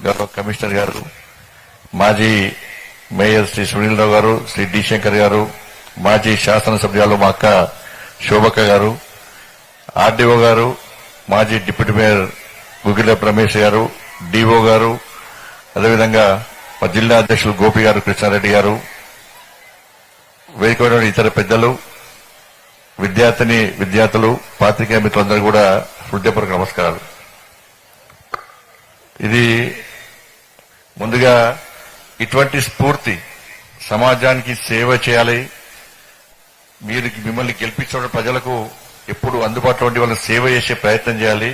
గౌరవ కమిషనర్ గారు, మాజీ మేయర్ శ్రీ సునీల్ గారు, శ్రీ డి శంకర్ గారు, మాజీ శాసనసభ్యులు మా అక్క శోభక్క గారు, ఆర్డీఓ గారు, మాజీ డిప్యూటీ మేయర్ గుగిల రమేష్ గారు, డిఓ గారు, అదేవిధంగా మా జిల్లా అధ్యక్షులు గోపి గారు, కృష్ణారెడ్డి గారు, వేదికైన ఇతర పెద్దలు, విద్యార్థులు, పాత్రికేయ మిత్రులందరూ కూడా హృదయపూర్వక నమస్కారాలు. ఇది ముందుగా ఇటువంటి స్ఫూర్తి సమాజానికి సేవ చేయాలి, మిమ్మల్ని గెలిపించిన ప్రజలకు ఎప్పుడు అందుబాటులో ఉండి వాళ్ళని సేవ చేసే ప్రయత్నం చేయాలి,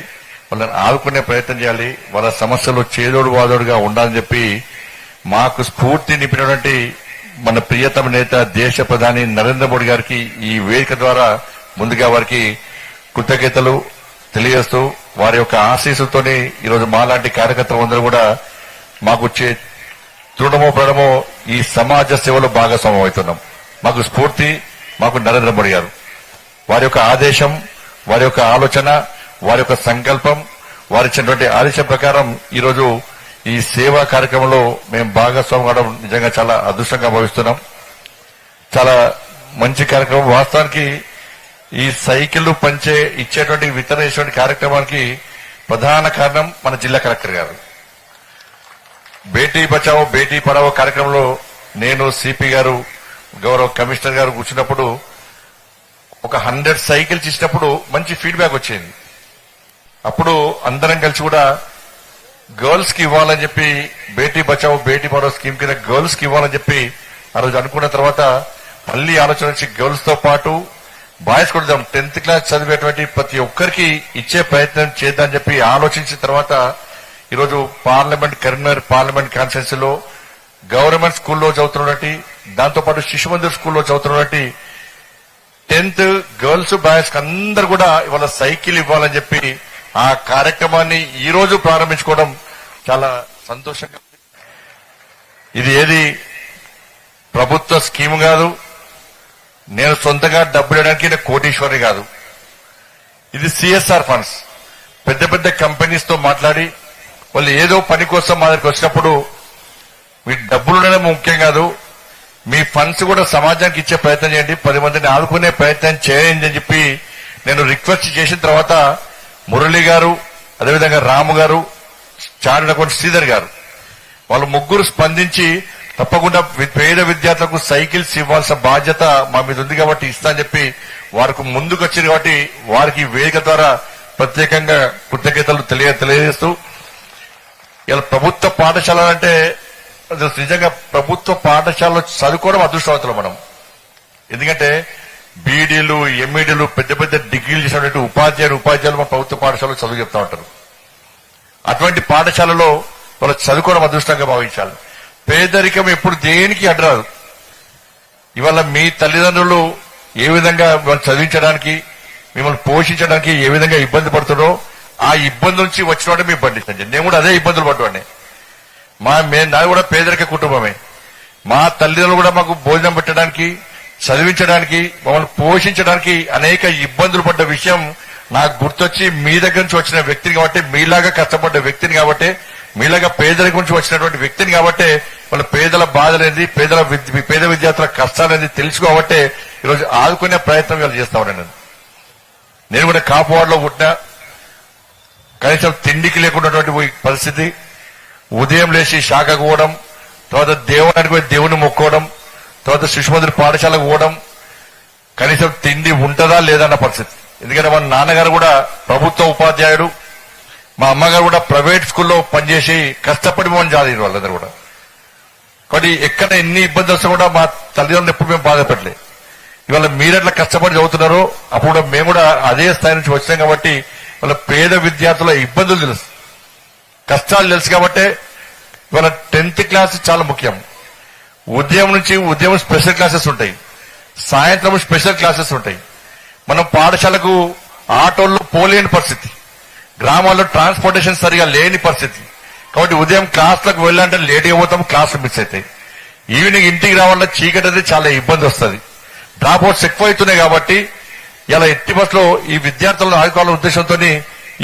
వాళ్ళని ఆదుకునే ప్రయత్నం చేయాలి, వాళ్ళ సమస్యలు చేదోడు వాదోడుగా ఉండాలని చెప్పి మాకు స్ఫూర్తి నింపినటువంటి మన ప్రియతమ నేత దేశ ప్రధాని నరేంద్ర మోడీ గారికి ఈ వేదిక ద్వారా ముందుగా వారికి కృతజ్ఞతలు తెలియజేస్తూ వారి యొక్క ఆశీస్సులతోనే ఈరోజు మాలాంటి కార్యకర్తలందరూ కూడా మాకు తృణమో ప్రణమో ఈ సమాజ సేవలో భాగస్వామ్యం అవుతున్నాం. మాకు స్ఫూర్తి మాకు నరేంద్ర మోడీ గారు, వారి యొక్క ఆదేశం, వారి యొక్క ఆలోచన, వారి యొక్క సంకల్పం, వారి ఇచ్చినటువంటి ఆదేశం ప్రకారం ఈరోజు ఈ సేవా కార్యక్రమంలో మేము భాగస్వామ్యం అవడం నిజంగా చాలా అదృష్టంగా భావిస్తున్నాం. చాలా మంచి కార్యక్రమం. వాస్తవానికి ఈ సైకిళ్లు ఇచ్చేటువంటి వితరణ చేసేటువంటి కార్యక్రమానికి ప్రధాన కారణం మన జిల్లా కలెక్టర్ గారు. బేటీ బచావో బేటీ పడావో కార్యక్రమంలో నేను, సిపి గారు, గౌరవ కమిషనర్ గారు కూర్చున్నప్పుడు ఒక 100 సైకిల్స్ ఇచ్చినప్పుడు మంచి ఫీడ్బ్యాక్ వచ్చింది. అప్పుడు అందరం కలిసి కూడా గర్ల్స్ కి ఇవ్వాలని చెప్పి బేటీ బచావో బేటీ పడావో స్కీమ్ కింద గర్ల్స్ కి ఇవ్వాలని చెప్పి ఆ రోజు అనుకున్న తర్వాత మళ్లీ ఆలోచన వచ్చి గర్ల్స్ తో పాటు బాయ్స్ కూడా 10th క్లాస్ చదివేటువంటి ప్రతి ఒక్కరికి ఇచ్చే ప్రయత్నం చేద్దామని చెప్పి ఆలోచించిన తర్వాత ఈరోజు కరీంనగర్ పార్లమెంట్ కాన్స్టిట్యున్సీలో గవర్నమెంట్ స్కూల్లో చదువుతున్నటువంటి, దాంతోపాటు శిశు మందిర్ స్కూల్లో చదువుతున్నటువంటి 10th గర్ల్స్ బాయ్స్ కి అందరు కూడా ఇవాళ సైకిల్ ఇవ్వాలని చెప్పి ఆ కార్యక్రమాన్ని ఈ రోజు ప్రారంభించుకోవడం చాలా సంతోషంగా. ఇది ఏది ప్రభుత్వ స్కీమ్ కాదు, నేను సొంతంగా డబ్బులు ఇవ్వడానికి కోటీశ్వరి కాదు. ఇది సిఎస్ఆర్ ఫండ్స్. పెద్ద పెద్ద కంపెనీస్ తో మాట్లాడి వాళ్ళు ఏదో పని కోసం మా దగ్గరికి వచ్చినప్పుడు మీ డబ్బులు ఉండడం ముఖ్యం కాదు, మీ ఫండ్స్ కూడా సమాజానికి ఇచ్చే ప్రయత్నం చేయండి, 10 మందిని ఆదుకునే ప్రయత్నం చేయండి అని చెప్పి నేను రిక్వెస్ట్ చేసిన తర్వాత మురళి గారు, అదేవిధంగా రాము గారు, చారినకొండ శ్రీధర్ గారు వాళ్ళు ముగ్గురు స్పందించి తప్పకుండా పేద విద్యార్థులకు సైకిల్స్ ఇవ్వాల్సిన బాధ్యత మా మీద ఉంది కాబట్టి ఇస్తా అని చెప్పి వారికి ముందుకు వచ్చింది. కాబట్టి వారికి వేదిక ద్వారా ప్రత్యేకంగా కృతజ్ఞతలు తెలియజేస్తూ ఇలా ప్రభుత్వ పాఠశాలలు అంటే నిజంగా ప్రభుత్వ పాఠశాలలో చదువుకోవడం అదృష్టవంతులు మనం. ఎందుకంటే బీడీలు, ఎంఈడీలు, పెద్ద పెద్ద డిగ్రీలు చేసినటువంటి ఉపాధ్యాయులు మా ప్రభుత్వ పాఠశాలలో చదువు చెప్తా ఉంటారు. అటువంటి పాఠశాలలో వాళ్ళు చదువుకోవడం అదృష్టంగా భావించాలి. పేదరికం ఎప్పుడు దేనికి అడ్రాదు. ఇవాళ మీ తల్లిదండ్రులు ఏ విధంగా మిమ్మల్ని చదివించడానికి, మిమ్మల్ని పోషించడానికి ఏ విధంగా ఇబ్బంది పడుతున్నారో ఆ ఇబ్బంది నుంచి వచ్చిన వాడే మీరు పండించండి. నేను కూడా అదే ఇబ్బందులు పడ్డానే. నాది కూడా పేదరిక కుటుంబమే. మా తల్లిదండ్రులు కూడా మాకు భోజనం పెట్టడానికి, చదివించడానికి, మమ్మల్ని పోషించడానికి అనేక ఇబ్బందులు పడ్డ విషయం నాకు గుర్తొచ్చి మీ దగ్గర నుంచి వచ్చిన వ్యక్తిని కాబట్టి, మీలాగా కష్టపడ్డ వ్యక్తిని కాబట్టి, మీలాగా పేదరికం నుంచి వచ్చినటువంటి వ్యక్తిని కాబట్టి వాళ్ళ పేదల బాధలేంది, పేద విద్యార్థుల కష్టాలేంది తెలుసుకోబట్టే ఈరోజు ఆదుకునే ప్రయత్నం వీళ్ళు చేస్తా ఉన్నాను. నేను కూడా కాపువాడలో పుట్టినా, కనీసం తిండికి లేకున్నటువంటి పరిస్థితి. ఉదయం లేచి శాఖకు పోవడం, తర్వాత దేవాలయానికి పోయి దేవుని మొక్కోవడం, తర్వాత శిశుమందిర్ పాఠశాలకు పోవడం, కనీసం తిండి ఉంటుందా లేదన్న పరిస్థితి. ఎందుకంటే మా నాన్నగారు కూడా ప్రభుత్వ ఉపాధ్యాయుడు, మా అమ్మగారు కూడా ప్రైవేట్ స్కూల్లో పనిచేసి కష్టపడి మమ్మల్ని చదివారు వాళ్ళందరూ కూడా. కాబట్టి ఎక్కడ ఎన్ని ఇబ్బందులు వస్తే కూడా మా తల్లిదండ్రులు ఎప్పుడు మేము బాధపడలేదు. ఇవాళ మీరెట్లా కష్టపడి చదువుతున్నారో అప్పుడు మేము కూడా అదే స్థాయి నుంచి వచ్చాం కాబట్టి వాళ్ళ పేద విద్యార్థుల ఇబ్బందులు తెలుసు, కష్టాలు తెలుసు. కాబట్టి ఇవాళ 10th క్లాస్ చాలా ముఖ్యం. ఉదయం స్పెషల్ క్లాసెస్ ఉంటాయి, సాయంత్రం స్పెషల్ క్లాసెస్ ఉంటాయి. మనం పాఠశాలకు ఆటోల్లో పోలేని పరిస్థితి, గ్రామాల్లో ట్రాన్స్పోర్టేషన్ సరిగా లేని పరిస్థితి. కాబట్టి ఉదయం క్లాసులకు వెళ్ళాలంటే లేట్గా పోతాం, క్లాసులు మిస్ అవుతాయి. ఈవినింగ్ ఇంటికి రావాలంటే చీకటి అయితే చాలా ఇబ్బంది వస్తుంది. డ్రాప్ అవుట్స్ ఎక్కువ అవుతున్నాయి. కాబట్టి ఇలా ఎట్టి బస్సులో ఈ విద్యార్థులను ఆదుకోవాలనే ఉద్దేశంతో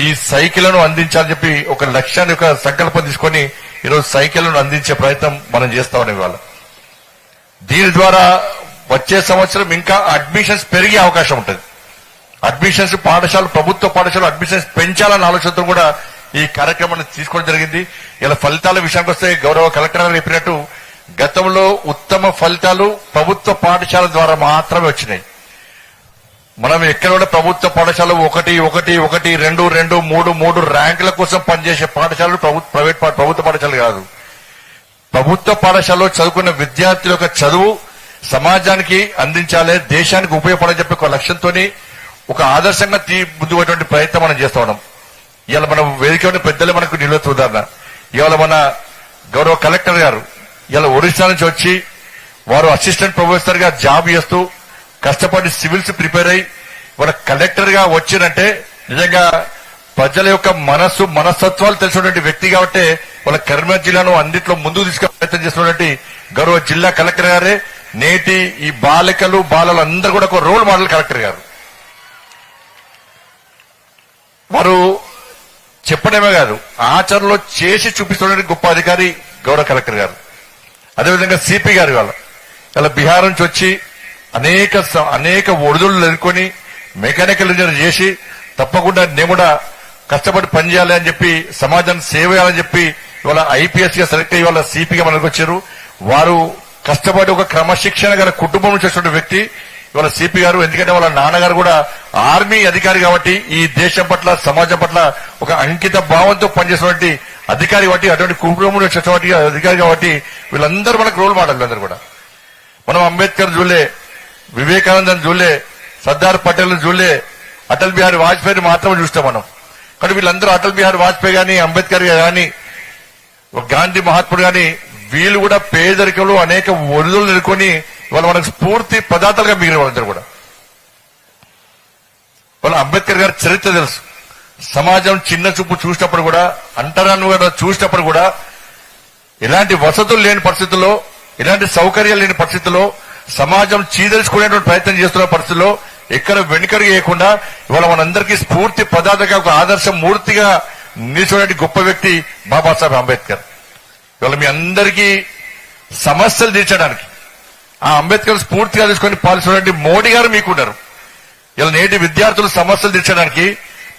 ఈ సైకిళ్లను అందించాలని చెప్పి ఒక లక్ష్యాన్ని ఒక సంకల్పం తీసుకొని ఈరోజు సైకిళ్లను అందించే ప్రయత్నం మనం చేస్తా ఉన్నాం ఇవాళ. దీని ద్వారా వచ్చే సంవత్సరం ఇంకా అడ్మిషన్స్ పెరిగే అవకాశం ఉంటుంది. అడ్మిషన్స్ పాఠశాలలు, ప్రభుత్వ పాఠశాలలు అడ్మిషన్స్ పెంచాలన్న ఆలోచనతో కూడా ఈ కార్యక్రమాన్ని తీసుకోవడం జరిగింది. ఇలా ఫలితాల విషయానికి వస్తే గౌరవ కలెక్టర్ గారు చెప్పినట్టు గతంలో ఉత్తమ ఫలితాలు ప్రభుత్వ పాఠశాల ద్వారా మాత్రమే వచ్చినాయి. మనం ఎక్కడ కూడా ప్రభుత్వ పాఠశాలలు 1, 1, 1, 2, 2, 3, 3 ర్యాంకుల కోసం పనిచేసే పాఠశాలలు ప్రభుత్వ పాఠశాలలు కాదు. ప్రభుత్వ పాఠశాలలో చదువుకున్న విద్యార్థుల యొక్క చదువు సమాజానికి అందించాలి, దేశానికి ఉపయోగపడాలని చెప్పి ఒక లక్ష్యంతో ఒక ఆదర్శంగా ముందుకు ప్రయత్నం మనం చేస్తా ఉన్నాం. ఇవాళ మనం వేదిక పెద్దలే మనకు నిలువెత్తు ఉదాహరణ. ఇవాళ మన గౌరవ కలెక్టర్ గారు ఇలా ఒరిస్సా నుంచి వచ్చి వారు అసిస్టెంట్ ప్రొఫెసర్ గా జాబ్ చేస్తూ కష్టపడి సివిల్స్ ప్రిపేర్ అయ్యి వాళ్ళ కలెక్టర్ గా వచ్చినంటే నిజంగా ప్రజల యొక్క మనస్తత్వాలు తెలిసినటువంటి వ్యక్తి కాబట్టి వాళ్ళ కరీంనగర్ జిల్లాను అన్నింటిలో ముందుకు తీసుకునే ప్రయత్నం చేస్తున్నటువంటి గౌరవ జిల్లా కలెక్టర్ గారే నేటి ఈ బాలికలు బాలలు అందరూ కూడా ఒక రోల్ మోడల్ కలెక్టర్ గారు. వారు చెప్పడమే కాదు ఆచరణలో చేసి చూపిస్తున్న గొప్ప అధికారి గౌరవ కలెక్టర్ గారు. అదేవిధంగా సిపి గారు ఇలా బీహార్ నుంచి వచ్చి అనేక ఒడిదులు ఎదుర్కొని మెకానికల్ ఇంజనీర్ చేసి తప్పకుండా నేను కూడా కష్టపడి పనిచేయాలి అని చెప్పి సమాజానికి సేవ చేయాలని చెప్పి ఇవాళ ఐపీఎస్ గా సెలెక్ట్ అయ్యి వాళ్ళ సిపిగా మనకు వచ్చారు. వారు కష్టపడి ఒక క్రమశిక్షణ గల కుటుంబం నుంచి వచ్చిన వ్యక్తి ఇవాళ సిపి గారు. ఎందుకంటే వాళ్ళ నాన్నగారు కూడా ఆర్మీ అధికారి కాబట్టి ఈ దేశం పట్ల సమాజం పట్ల ఒక అంకిత భావంతో పనిచేసినటువంటి అధికారి కాబట్టి అటువంటి కుటుంబం నుంచి వచ్చినటువంటి అధికారి కాబట్టి వీళ్ళందరూ మనకు రోల్ మోడల్. అందరూ కూడా మనం అంబేద్కర్ చూడలే, వివేకానందన్ చూడలే, సర్దార్ పటేల్ చూడలే, అటల్ బిహారీ వాజ్పేయిని మాత్రమే చూస్తాం మనం. కానీ వీళ్ళందరూ అటల్ బిహారీ వాజ్పేయి గాని, అంబేద్కర్ గాని, గాంధీ మహాత్ముడు గాని వీళ్ళు కూడా పేదరికంలో అనేక ఒడిదులు ఎదుర్కొని వాళ్ళు మనకు స్ఫూర్తి పదార్థాలుగా మిగిలిన వాళ్ళందరూ కూడా. వాళ్ళ అంబేద్కర్ గారి చరిత్ర తెలుసు. సమాజం చిన్న చూపు చూసినప్పుడు కూడా, అంటరాను చూసినప్పుడు కూడా ఎలాంటి వసతులు లేని పరిస్థితుల్లో, ఎలాంటి సౌకర్యాలు లేని పరిస్థితుల్లో సమాజం చీదలుచుకునేటువంటి ప్రయత్నం చేస్తున్న పరిస్థితుల్లో ఎక్కడ వెనుకడుగు వేయకుండా ఇవాళ మనందరికీ స్ఫూర్తి పదార్థంగా ఒక ఆదర్శ మూర్తిగా నిలిచినటువంటి గొప్ప వ్యక్తి బాబాసాహెబ్ అంబేద్కర్. ఇవాళ మీ అందరికీ సమస్యలు తీర్చడానికి ఆ అంబేద్కర్ స్ఫూర్తిగా తీసుకొని పాల్చుకున్నటువంటి మోడీ గారు మీకున్నారు. ఇలా నేటి విద్యార్థులు సమస్యలు తీర్చడానికి,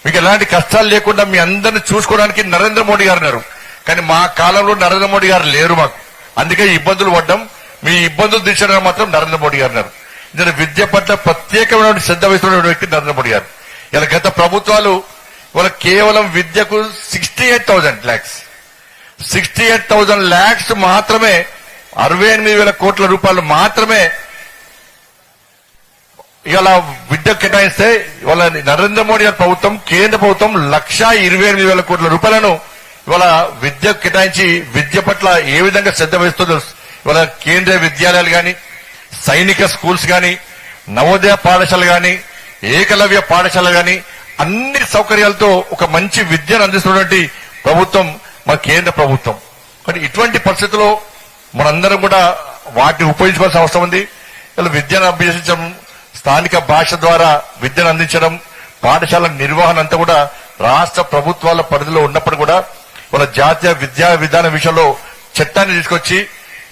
మీకు ఎలాంటి కష్టాలు లేకుండా మీ అందరిని చూసుకోవడానికి నరేంద్ర మోడీ గారు ఉన్నారు. కానీ మా కాలంలో నరేంద్ర మోడీ గారు లేరు మాకు. అందుకే ఇబ్బందులు పడ్డం. మీ ఇబ్బందులు తీర్చడానికి మాత్రం నరేంద్ర మోడీ గారు ఉన్నారు. ఇందులో విద్య పట్ల ప్రత్యేకమైన శ్రద్ధ వహిస్తున్న వ్యక్తి నరేంద్ర మోడీ గారు. ఇలా గత ప్రభుత్వాలు ఇవాళ కేవలం విద్యకు 68,000 lakhs మాత్రమే 68,000 కోట్ల రూపాయలు మాత్రమే ఇవాళ విద్యకు కేటాయిస్తే ఇవాళ నరేంద్ర మోడీ గారి ప్రభుత్వం, కేంద్ర ప్రభుత్వం 1,28,000 కోట్ల రూపాయలను ఇవాళ విద్యకు కేటాయించి విద్య పట్ల ఏ విధంగా శ్రద్ధ వహిస్తుందో ఇవాళ కేంద్రీయ విద్యాలయాలు గాని, సైనిక స్కూల్స్ గాని, నవోదయ పాఠశాలలు గాని, ఏకలవ్య పాఠశాలలు గాని అన్ని సౌకర్యాలతో ఒక మంచి విద్యను అందిస్తున్నటువంటి ప్రభుత్వం మన కేంద్ర ప్రభుత్వం. కానీ ఇటువంటి పరిస్థితుల్లో మనందరం కూడా వాటిని ఉపయోగించుకోవాల్సిన అవసరం ఉంది. ఇలా విద్యను అభ్యసించడం, స్థానిక భాష ద్వారా విద్యను అందించడం, పాఠశాల నిర్వహణ అంతా కూడా రాష్ట్ర ప్రభుత్వాల పరిధిలో ఉన్నప్పుడు కూడా వాళ్ళ జాతీయ విద్యా విధానం విషయంలో చట్టాన్ని తీసుకొచ్చి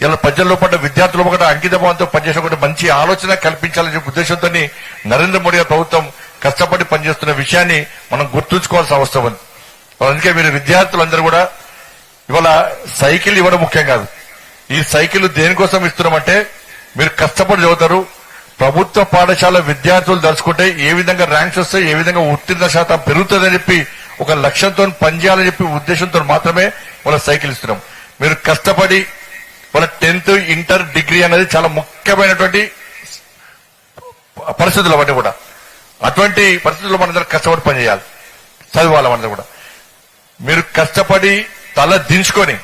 ఇలా ప్రజల్లో పడ్డ విద్యార్థుల పట్ల అంకిత భావంతో పనిచేసిన మంచి ఆలోచన కల్పించాలనే ఉద్దేశంతో నరేంద్ర మోడీ ప్రభుత్వం కష్టపడి పనిచేస్తున్న విషయాన్ని మనం గుర్తుంచుకోవాల్సిన అవసరం ఉంది. అందుకే మీరు విద్యార్థులందరూ కూడా ఇవాళ సైకిల్ ఇవ్వడం ముఖ్యం కాదు. ఈ సైకిల్ దేనికోసం ఇస్తున్నామంటే మీరు కష్టపడి చదువుతారు. ప్రభుత్వ పాఠశాల విద్యార్థులు దలుచుకుంటే ఏ విధంగా ర్యాంక్స్ వస్తాయి, ఏ విధంగా ఉత్తీర్ణ శాతం పెరుగుతుందని చెప్పి ఒక లక్ష్యంతో పనిచేయాలని చెప్పి ఉద్దేశంతో మాత్రమే వాళ్ళ సైకిల్ ఇస్తున్నాం. మీరు కష్టపడి వాళ్ళ 10th, ఇంటర్, డిగ్రీ అనేది చాలా ముఖ్యమైనటువంటి పరిస్థితులు అవన్నీ కూడా. అటువంటి పరిస్థితుల్లో మనందరం కష్టపడి పనిచేయాలి, చదవాలి. మనందరూ కూడా మీరు కష్టపడి తల దించుకొని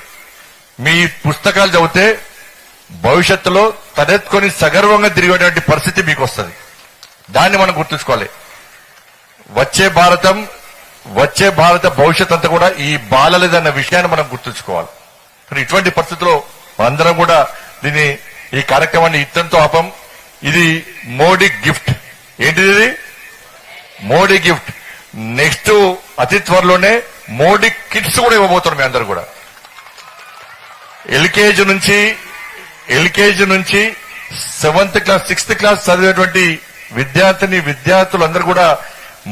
మీ పుస్తకాలు చదివితే భవిష్యత్తులో తలెత్తుకొని సగర్వంగా తిరిగేటువంటి పరిస్థితి మీకు వస్తుంది. దాన్ని మనం గుర్తుంచుకోవాలి. వచ్చే భారత భవిష్యత్ అంతా కూడా ఈ బాలలేదన్న విషయాన్ని మనం గుర్తుంచుకోవాలి. కానీ ఇటువంటి పరిస్థితుల్లో మనందరం కూడా ఈ కార్యక్రమాన్ని ఇత్తంతో ఆపం. ఇది మోడీ గిఫ్ట్. ఏంటిది? మోడీ గిఫ్ట్. నెక్స్ట్ అతి త్వరలోనే మోడీ కిట్స్ కూడా ఇవ్వబోతున్నారు మీ అందరు కూడా. ఎల్కేజీ నుంచి 7th క్లాస్ 6th క్లాస్ చదివేటువంటి విద్యార్థులందరూ కూడా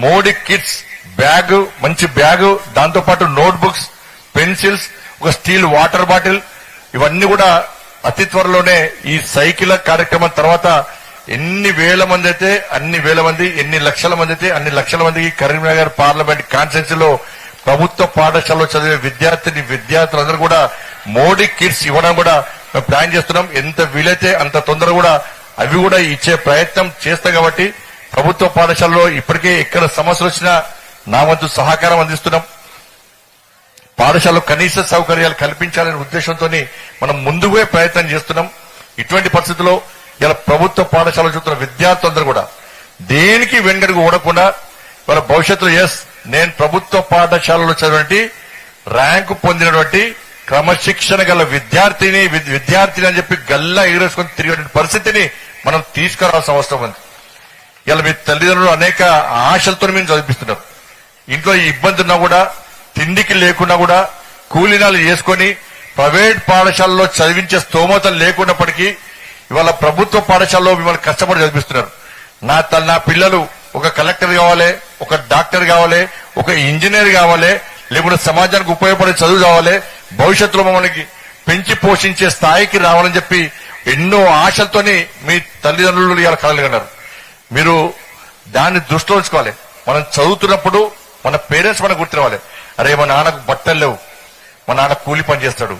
మోడీ కిట్స్ బ్యాగ్, మంచి బ్యాగ్, దాంతో పాటు నోట్ బుక్స్, పెన్సిల్స్, ఒక స్టీల్ వాటర్ బాటిల్, ఇవన్నీ కూడా అతి త్వరలోనే ఈ సైకిల్ కార్యక్రమం తర్వాత ఎన్ని వేల మంది అయితే అన్ని వేల మంది, ఎన్ని లక్షల మంది అయితే అన్ని లక్షల మందికి కరీంనగర్ పార్లమెంట్ కాన్స్టిట్యున్సీలో ప్రభుత్వ పాఠశాలలో చదివే విద్యార్థులందరూ కూడా మోడీ కిట్స్ ఇవ్వడం కూడా మేము ప్లాన్ చేస్తున్నాం. ఎంత వీలైతే అంత తొందర కూడా అవి కూడా ఇచ్చే ప్రయత్నం చేస్తాం. కాబట్టి ప్రభుత్వ పాఠశాలలో ఇప్పటికే ఎక్కడ సమస్యలు వచ్చినా నా వంతు సహకారం అందిస్తున్నాం. పాఠశాలలో కనీస సౌకర్యాలు కల్పించాలనే ఉద్దేశంతో మనం ముందుగా ప్రయత్నం చేస్తున్నాం. ఇటువంటి పరిస్థితుల్లో ఇలా ప్రభుత్వ పాఠశాలలో చూస్తున్న విద్యార్థులందరూ కూడా దేనికి వెంగడుగు ఓడకుండా వాళ్ళ భవిష్యత్తులో నేను ప్రభుత్వ పాఠశాలలో చదివినటువంటి ర్యాంకు పొందినటువంటి క్రమశిక్షణ గల విద్యార్థిని అని చెప్పి గల్లా ఎగరేసుకొని తిరిగే పరిస్థితిని మనం తీసుకురావాల్సిన అవసరం ఉంది. ఇలా మీ తల్లిదండ్రులు అనేక ఆశలతో మేము చదివిస్తున్నారు. ఇంట్లో ఈ ఇబ్బంది ఉన్నా కూడా, తిండికి లేకున్నా కూడా కూలీనాలు చేసుకొని ప్రైవేట్ పాఠశాలలో చదివించే స్తోమతలు లేకున్నప్పటికీ ఇవాళ ప్రభుత్వ పాఠశాలలో మిమ్మల్ని కష్టపడి చదివిస్తున్నారు. నా పిల్లలు ఒక కలెక్టర్ కావాలి, ఒక డాక్టర్ కావాలి, ఒక ఇంజనీర్ కావాలి, లేకుంటే సమాజానికి ఉపయోగపడే చదువు కావాలి, భవిష్యత్తులో మమ్మల్ని పెంచి పోషించే స్థాయికి రావాలని చెప్పి ఎన్నో ఆశలతోని మీ తల్లిదండ్రులు ఇలా కలగన్నారు. మీరు దాన్ని దృష్టిలో ఉంచుకోవాలి. మనం చదువుతున్నప్పుడు మన పేరెంట్స్ మనకు గుర్తురావాలి. అరే మా నాన్నకు బట్టలు లేవు, మా నాన్న కూలి పని చేస్తాడు,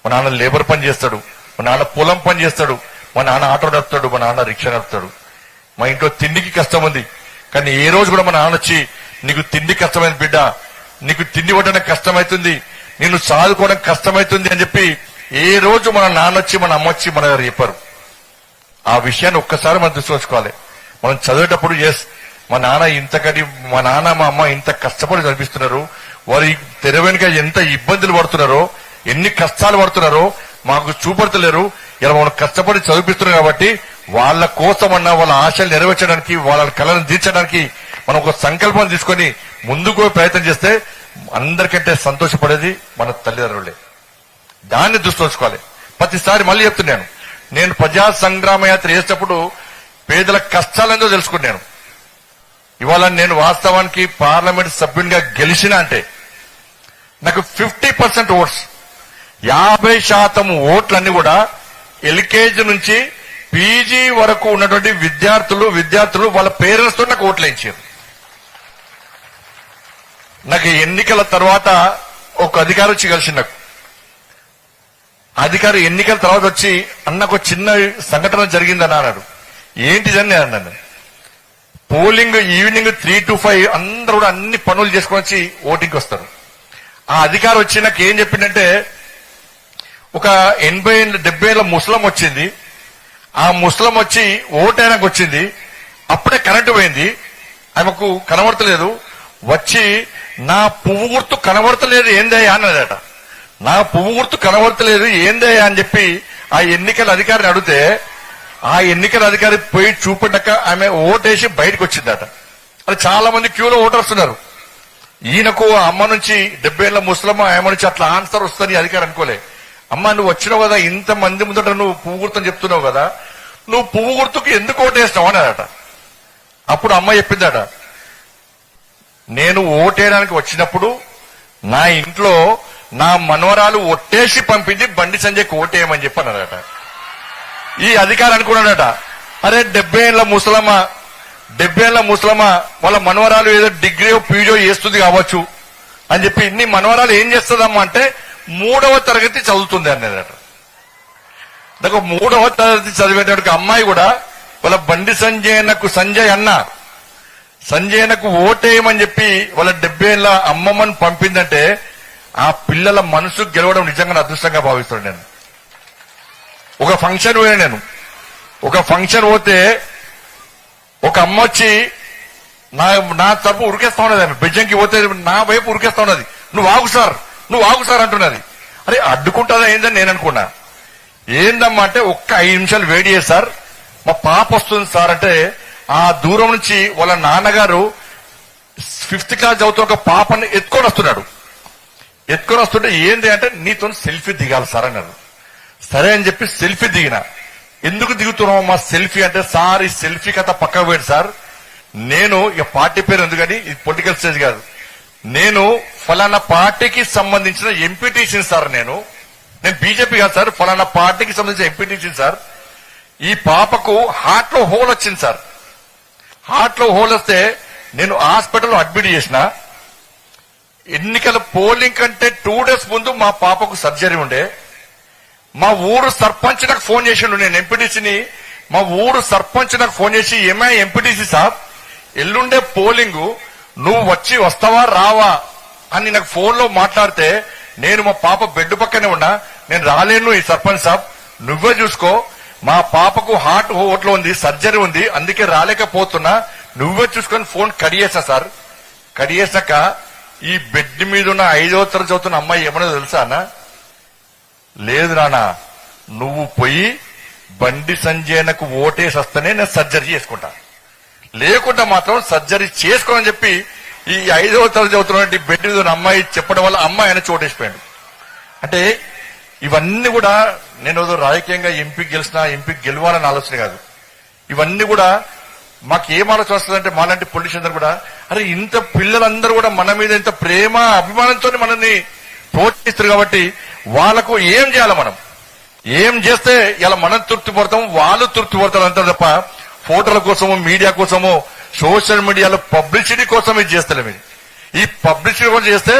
మా నాన్న లేబర్ పని చేస్తాడు, మా నాన్న పొలం పని చేస్తాడు, మా నాన్న ఆటో నడుపుతాడు, మా నాన్న రిక్షా నడుపుతాడు, మా ఇంట్లో తిండికి కష్టం ఉంది. కానీ ఏ రోజు కూడా మా నాన్న వచ్చి నీకు తిండి కష్టమైంది బిడ్డ, నీకు తిండి పట్టడం కష్టమవుతుంది, నిన్ను సాదుకోవడం కష్టమవుతుంది అని చెప్పి ఏ రోజు మన నాన్న వచ్చి మన అమ్మ వచ్చి మన దగ్గర చెప్పారు. ఆ విషయాన్ని ఒక్కసారి మనం దృష్టించుకోవాలి. మనం చదివేటప్పుడు మా నాన్న మా అమ్మ ఇంత కష్టపడి చదివిస్తున్నారు, వారు తెర వెనుక ఎంత ఇబ్బందులు పడుతున్నారో, ఎన్ని కష్టాలు పడుతున్నారో మాకు చూపడతలేరు. ఇలా మనం కష్టపడి చదివిస్తున్నారు కాబట్టి వాళ్ళ కోసమన్నా వాళ్ళ ఆశలు నెరవేర్చడానికి, వాళ్ళ కళలను తీర్చడానికి మనం ఒక సంకల్పం తీసుకొని ముందుకు ప్రయత్నం చేస్తే అందరికంటే సంతోషపడేది మన తల్లిదండ్రులే. దాన్ని దృష్టి ఉంచుకోవాలి. ప్రతిసారి మళ్ళీ చెప్తున్నాను, నేను ప్రజా సంగ్రామ యాత్ర చేసేటప్పుడు పేదల కష్టాలేందో తెలుసుకున్నాను. ఇవాళ నేను వాస్తవానికి పార్లమెంట్ సభ్యునిగా గెలిచిన అంటే నాకు 50% ఓట్స్, 50% ఓట్లన్నీ కూడా ఎల్కేజీ నుంచి పీజీ వరకు ఉన్నటువంటి విద్యార్థులు వాళ్ళ పేరెంట్స్ తో నాకు ఓట్లు ఇచ్చారు. నాకు ఎన్నికల తర్వాత ఒక అధికారి వచ్చి కలిసి నాకు అధికారి ఎన్నికల తర్వాత వచ్చి అన్నకు చిన్న సంఘటన జరిగిందని అన్నాడు. ఏంటిదని నేను అన్నాను. పోలింగ్ ఈవినింగ్ 3 to 5 అందరూ కూడా అన్ని పనులు చేసుకొని వచ్చి ఓటింగ్కి వస్తారు. ఆ అధికారి వచ్చి నాకు ఏం చెప్పిందంటే, ఒక 80-70 ఏళ్ళ ముస్లిం వచ్చింది. ఆ ముస్లిం వచ్చి ఓటేయడానికి వచ్చింది. అప్పుడే కరెంటు పోయింది, ఆమెకు కనబడతలేదు. వచ్చి నా పువ్వు గుర్తు కనబడతలేదు ఏందయ్యా అన్నదట. నా పువ్వు గుర్తు కనబడతలేదు ఏందయ్యా అని చెప్పి ఆ ఎన్నికల అధికారిని అడిగితే, ఆ ఎన్నికల అధికారి పోయి చూపడ్డాక ఆమె ఓటేసి బయటకు వచ్చిందట. అది చాలా మంది క్యూలో ఓటర్స్ ఉన్నారు. ఈయనకు అమ్మ నుంచి 70 ఏళ్ళ ముస్లిం ఆమె నుంచి అట్లా ఆన్సర్ వస్తుందని అధికారి అనుకోలే. అమ్మ నువ్వు వచ్చినావు కదా, ఇంత మంది ముందట నువ్వు పువ్వు గుర్తు అని చెప్తున్నావు కదా, నువ్వు పువ్వు గుర్తుకు ఎందుకు ఓటేస్తావు అన్నాడట. అప్పుడు అమ్మ చెప్పిందట, నేను ఓటేయడానికి వచ్చినప్పుడు నా ఇంట్లో నా మనవరాలు ఒట్టేసి పంపించి బండి సంజయ్కి ఓటేయమని చెప్పి అన్నాడట. ఈ అధికారి అనుకున్నాడట, అరే 70 ఏళ్ళ ముసలమా వాళ్ళ మనవరాలు ఏదో డిగ్రీ పీజో చేస్తుంది కావచ్చు అని చెప్పి, ఇన్ని మనవరాలు ఏం చేస్తుందమ్మా అంటే 3వ తరగతి చదువుతుంది అన్నదట. నాకు 3వ తరగతి చదివేటప్పుడు అమ్మాయి కూడా వాళ్ళ బండి సంజయనకు ఓటేయమని చెప్పి వాళ్ళ 70 ఏళ్ళ అమ్మమ్మని పంపిందంటే ఆ పిల్లల మనసు గెలవడం నిజంగా అదృష్టంగా భావిస్తాను. నేను ఒక ఫంక్షన్ పోతే ఒక అమ్మ వచ్చి నా తరపు ఉరికేస్తా ఉన్నది. ఆమె బెజ్జంకి పోతే నా వైపు ఉరికేస్తా ఉన్నది. నువ్వు ఆగు సార్ అంటున్నది. అరే అడ్డుకుంటుందా ఏందని నేను అనుకున్నా. ఏందమ్మా అంటే, ఒక్క 5 నిమిషాలు వెయిట్ చేయి సార్, మా పాప వస్తుంది సార్ అంటే, ఆ దూరం నుంచి వాళ్ళ నాన్నగారు 5th క్లాస్ చదువుతున్న ఒక పాపని ఎత్తుకొని వస్తుంటే ఏంటి అంటే నీతో సెల్ఫీ దిగాలి సార్ అన్నారు. సరే అని చెప్పి సెల్ఫీ దిగిన. ఎందుకు దిగుతున్నావు మా సెల్ఫీ అంటే, సార్ ఈ సెల్ఫీ కథ పక్కకు పోయింది సార్, నేను ఇక పార్టీ పేరు ఎందుకని, ఇది పొలిటికల్ స్టేజ్ కాదు, నేను ఫలానా పార్టీకి సంబంధించిన ఎంపీటీసీ సార్, నేను బీజేపీ కాదు సార్, ఫలానా పార్టీకి సంబంధించిన ఎంపీటీసీ సార్, ఈ పాపకు హార్ట్ లో హోల్ వచ్చింది సార్, హార్ట్ లో హోల్ వస్తే నేను హాస్పిటల్లో అడ్మిట్ చేసిన. ఎన్నికల పోలింగ్ కంటే 2 days ముందు మా పాపకు సర్జరీ ఉండే. మా ఊరు సర్పంచ్ నాకు ఫోన్ చేసిండు, నేను ఎంపీటీసీని, మా ఊరు సర్పంచ్ నాకు ఫోన్ చేసి, ఏమై ఎంపీటీసీ సాబ్ ఎల్లుండే పోలింగ్ నువ్వు వస్తావా రావా అని నాకు ఫోన్ లో మాట్లాడితే, నేను మా పాప బెడ్ పక్కనే ఉన్నా, నేను రాలేను ఈ సర్పంచ్ సాబ్ నువ్వే చూసుకో, మా పాపకు హార్ట్ హోట్లో ఉంది, సర్జరీ ఉంది, అందుకే రాలేకపోతున్నా, నువ్వే చూసుకొని ఫోన్ కడియేసా సార్. కడియేసాక ఈ బెడ్ మీద ఉన్న 5వ తరగతి చదువుతున్న అమ్మాయి ఏమన్నా తెలుసా అన్న, లేదు నానా నువ్వు పోయి బండి సంజయనకు ఓటేసి వస్తేనే నేను సర్జరీ చేసుకుంటా, లేకుండా మాత్రం సర్జరీ చేసుకోని చెప్పి ఈ 5వ తరగతి చదువుతున్నటువంటి బెడ్ మీద ఉన్న అమ్మాయి చెప్పడం వల్ల అమ్మాయి ఆయన చోటేసిపోయాడు. అంటే ఇవన్నీ కూడా నేను రాజకీయంగా ఎంపీకి గెలిచినా ఎంపీకి గెలవాలని ఆలోచన కాదు. ఇవన్నీ కూడా మాకు ఏం ఆలోచన వస్తుందంటే, మాలాంటి పొలిటీషియన్స్ కూడా అరే ఇంత పిల్లలందరూ కూడా మన మీద ఇంత ప్రేమ అభిమానంతో మనల్ని ప్రోత్సహిస్తారు కాబట్టి వాళ్ళకు ఏం చేయాలి, మనం ఏం చేస్తే ఇలా మనం తృప్తి పడతాం, వాళ్ళు తృప్తి పడతారు అంతే తప్ప ఫోటోల కోసమో మీడియా కోసమో సోషల్ మీడియాలో పబ్లిసిటీ కోసం ఇది చేస్తలేము. ఈ పబ్లిసిటీ కోసం చేస్తే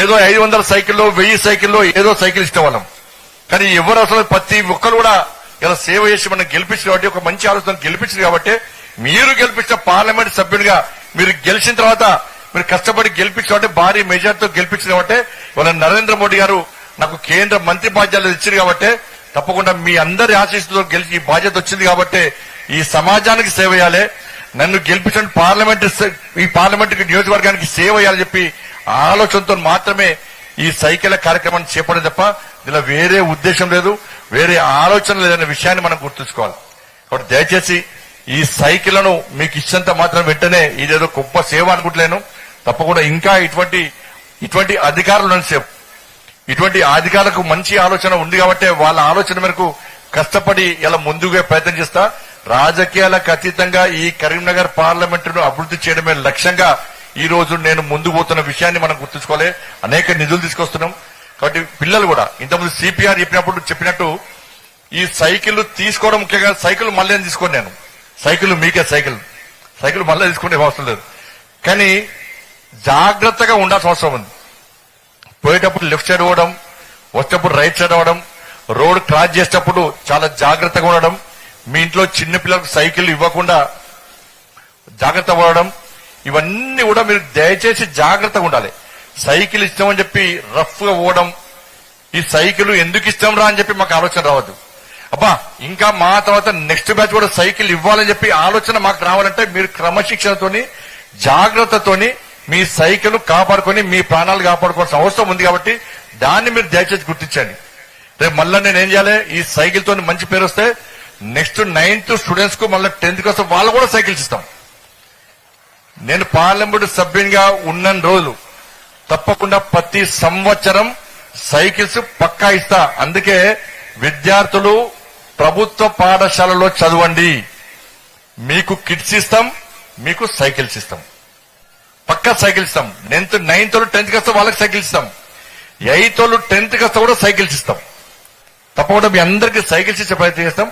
ఏదో 500 సైకిల్లో 1000 సైకిల్లో ఏదో సైకిల్ ఇష్టం వాళ్ళం, కానీ ఎవరు అసలు ప్రతి ఒక్కరు కూడా ఇలా సేవ చేసి మనం గెలిపించారు కాబట్టి, ఒక మంచి ఆలోచన గెలిపించారు కాబట్టి, మీరు గెలిపించిన పార్లమెంట్ సభ్యునిగా మీరు గెలిచిన తర్వాత మీరు కష్టపడి గెలిపించాలంటే, భారీ మెజార్టీతో గెలిపించిన కాబట్టి, ఇవాళ నరేంద్ర మోడీ గారు నాకు కేంద్ర మంత్రి బాధ్యతలు ఇచ్చారు కాబట్టి, తప్పకుండా మీ అందరి ఆశీస్సుతో గెలిచి ఈ బాధ్యత వచ్చింది కాబట్టి ఈ సమాజానికి సేవ చేయాలి, నన్ను గెలిపించిన ఈ పార్లమెంట్ నియోజకవర్గానికి సేవ చేయాలని చెప్పి ఆలోచనతో మాత్రమే ఈ సైకిల్ కార్యక్రమాన్ని చేపడం తప్ప ఇలా వేరే ఉద్దేశం లేదు, వేరే ఆలోచన లేదనే విషయాన్ని మనం గుర్తుంచుకోవాలి. కాబట్టి దయచేసి ఈ సైకిళ్లను మీకు ఇచ్చినంత మాత్రం వెంటనే ఇదేదో గొప్ప సేవ అనుకుంటలేను, తప్పకుండా ఇంకా ఇటువంటి అధికారులు ఇటువంటి అధికారులకు మంచి ఆలోచన ఉంది కాబట్టి వాళ్ళ ఆలోచన మేరకు కష్టపడి ఇలా ముందుగా ప్రయత్నం చేస్తా. రాజకీయాలకు అతీతంగా ఈ కరీంనగర్ పార్లమెంటును అభివృద్ధి చేయడమే లక్ష్యంగా ఈ రోజు నేను ముందుకు పోతున్న విషయాన్ని మనం గుర్తుంచుకోవాలి. అనేక నిధులు తీసుకొస్తున్నాం కాబట్టి పిల్లలు కూడా ఇంతకుముందు సిపిఆర్ చెప్పినట్టు ఈ సైకిల్ తీసుకోవడం ముఖ్యంగా, సైకిల్ మళ్ళీ తీసుకోండి, నేను సైకిల్ మీకే సైకిల్ మళ్ళీ తీసుకునే అవసరం లేదు, కానీ జాగ్రత్తగా ఉండాల్సిన అవసరం ఉంది. పోయేటప్పుడు లెఫ్ట్ సైడ్ పోవడం, వచ్చేటప్పుడు రైట్ సైడ్ అవ్వడం, రోడ్ క్రాస్ చేసేటప్పుడు చాలా జాగ్రత్తగా ఉండడం, మీ ఇంట్లో చిన్న పిల్లలకు సైకిల్ ఇవ్వకుండా జాగ్రత్త పడడం, ఇవన్నీ కూడా మీరు దయచేసి జాగ్రత్తగా ఉండాలి. సైకిల్ ఇస్తామని చెప్పి రఫ్ గా పోవడం, ఈ సైకిల్ ఎందుకు ఇస్తాం రా అని చెప్పి మాకు ఆలోచన రావద్దు. అబ్బా ఇంకా మా తర్వాత నెక్స్ట్ బ్యాచ్ కూడా సైకిల్ ఇవ్వాలని చెప్పి ఆలోచన మాకు రావాలంటే మీరు క్రమశిక్షణతోని జాగ్రత్తతోని మీ సైకిల్ కాపాడుకొని మీ ప్రాణాలు కాపాడుకోవాల్సిన అవసరం ఉంది కాబట్టి దాన్ని మీరు దయచేసి గుర్తించండి. రేపు మళ్ళీ నేను ఏం చేయాలి, ఈ సైకిల్ తోని మంచి పేరు వస్తే నెక్స్ట్ 9th స్టూడెంట్స్ కు మళ్ళీ 10th కోసం వాళ్ళు కూడా సైకిల్స్ ఇస్తాం. నేను పార్లమెంట్ సభ్యునిగా ఉన్న రోజులు తప్పకుండా ప్రతి సంవత్సరం సైకిల్స్ పక్కా ఇస్తా. అందుకే విద్యార్థులు ప్రభుత్వ పాఠశాలలో చదవండి, మీకు కిట్స్ ఇస్తాం, మీకు సైకిల్స్ ఇస్తాం, పక్కా సైకిల్ ఇస్తాం. 9th 10th వస్తే వాళ్ళకి సైకిల్ ఇస్తాం, 8th 10th వస్తే కూడా సైకిల్స్ ఇస్తాం. తప్పకుండా మీ అందరికీ సైకిల్స్ ఇచ్చే ప్రయత్నం చేస్తాం.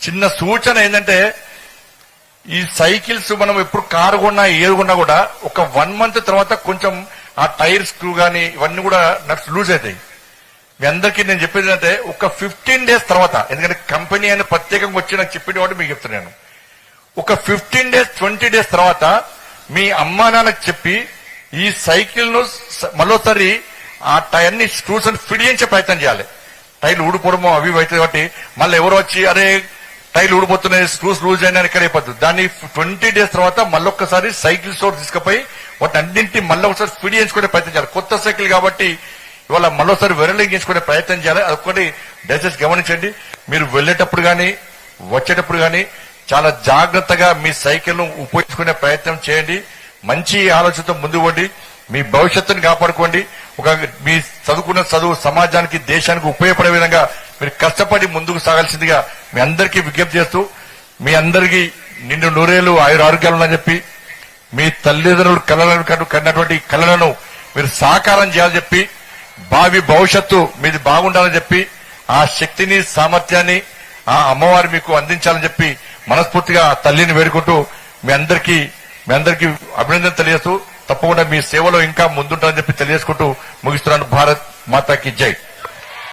చిన్న సూచన ఏంటంటే, ఈ సైకిల్స్ మనం ఎప్పుడు కారు కొన్నా ఏది కొన్నా కూడా ఒక 1 month తర్వాత కొంచెం ఆ టైర్ స్క్రూ గానీ ఇవన్నీ కూడా నట్స్ లూజ్ అవుతాయి. మీ అందరికీ నేను చెప్పేది ఏంటంటే, ఒక 15 days తర్వాత, ఎందుకంటే కంపెనీ అని ప్రత్యేకంగా వచ్చి నాకు చెప్పిన వాటి మీకు చెప్తున్నాను, ఒక 15 days 20 days తర్వాత మీ అమ్మా నాన్నకు చెప్పి ఈ సైకిల్ ను మరోసారి ఆ టైర్ ని స్క్రూస్ అని ఫిట్ చేయించే ప్రయత్నం చేయాలి. టైర్లు ఊడిపోవడమో అవి అవుతాయి కాబట్టి మళ్ళీ ఎవరో వచ్చి అరే టైర్లు ఊడిపోతున్నాయి స్క్రూస్ లూజ్ అయినా ఇక్కడ అయిపోతుంది. దాన్ని 20 days తర్వాత మళ్ళొక్కసారి సైకిల్ స్టోర్ తీసుకుపోయి వాటి అన్నింటి మళ్ళీ ఒకసారి ఫిట్ చేయించుకునే ప్రయత్నం చేయాలి. కొత్త సైకిల్ కాబట్టి ఇవాళ మళ్ళీసారి వెరలింగ్ చేసుకునే ప్రయత్నం చేయాలి. అదొకటి దయచేసి గమనించండి. మీరు వెళ్లేటప్పుడు కానీ వచ్చేటప్పుడు కానీ చాలా జాగ్రత్తగా మీ సైకిల్ ను ఉపయోగించుకునే ప్రయత్నం చేయండి. మంచి ఆలోచనతో ముందుకు పోండి. మీ భవిష్యత్తుని కాపాడుకోండి. మీ చదువుకున్న చదువు సమాజానికి దేశానికి ఉపయోగపడే విధంగా మీరు కష్టపడి ముందుకు సాగాల్సిందిగా మీ అందరికీ విజ్ఞప్తి చేస్తూ, మీ అందరికీ నిండు నూరేళ్లు ఆరోగ్యాలు ఉన్నాయని చెప్పి, మీ తల్లిదండ్రులు కన్నటువంటి కళలను మీరు సాకారం చేయాలని చెప్పి, భావి భవిష్యత్తు మీది బాగుండాలని చెప్పి, ఆ శక్తిని సామర్థ్యాన్ని ఆ అమ్మవారు మీకు అందించాలని చెప్పి మనస్ఫూర్తిగా ఆ తల్లిని వేడుకుంటూ మీ అందరికీ అభినందన తెలియజేస్తూ, తప్పకుండా మీ సేవలో ఇంకా ముందుంటారని చెప్పి తెలియజేసుకుంటూ ముగిస్తున్నాను. భారత్ మాతాకి జై.